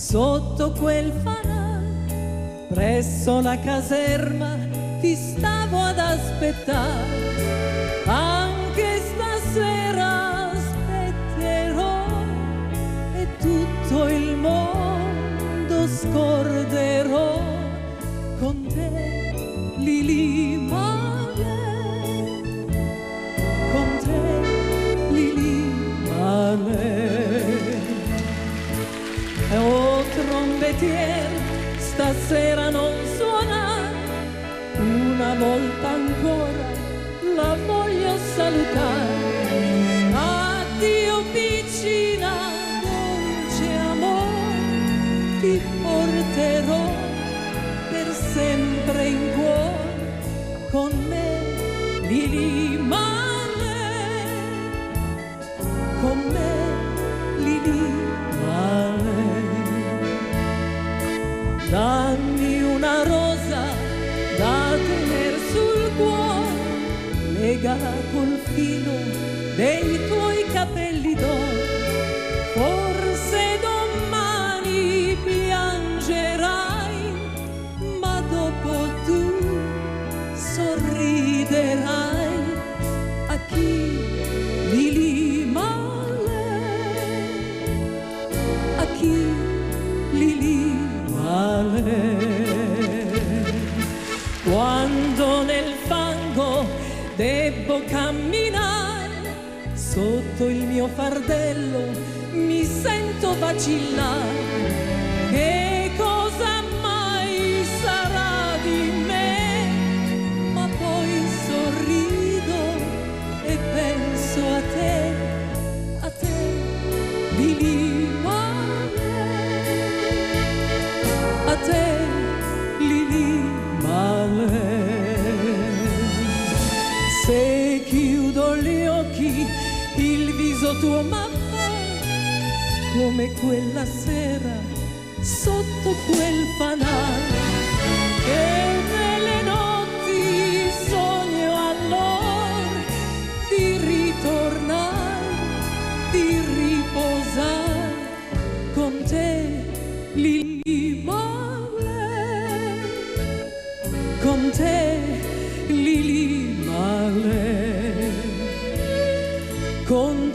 Sotto quel fanale, presso la caserma, ti stavo ad aspettare. Anche stasera aspetterò e tutto il mondo scorderò. Con te, Lili Marley, con te, Lili Marley. Oh trombettiere, stasera non suonare, una volta ancora la voglio salutare. Addio piccina, dolce amore, ti porterò per sempre in cuore. Con me, Lili Marley, con me, Lili Marley. Dammi una rosa da tener sul cuore, legala col filo dei tuoi capelli d'oro. Forse domani piangerai, ma dopo tu sorriderai. A chi? Lili Marley, a chi? Lili Marley. Quando nel fango debbo camminare, sotto il mio fardello mi sento vacillare. Che cosa mai sarà di me? Ma poi sorrido e penso a te, Lili Marley, a te, Lili Marley. Se chiudo gli occhi, il viso tuo m'appare come quella sera sotto quel fanale. E nelle notti sogno allora di ritornare, di riposare con te, Lili Marley, con te, Lili Marley, con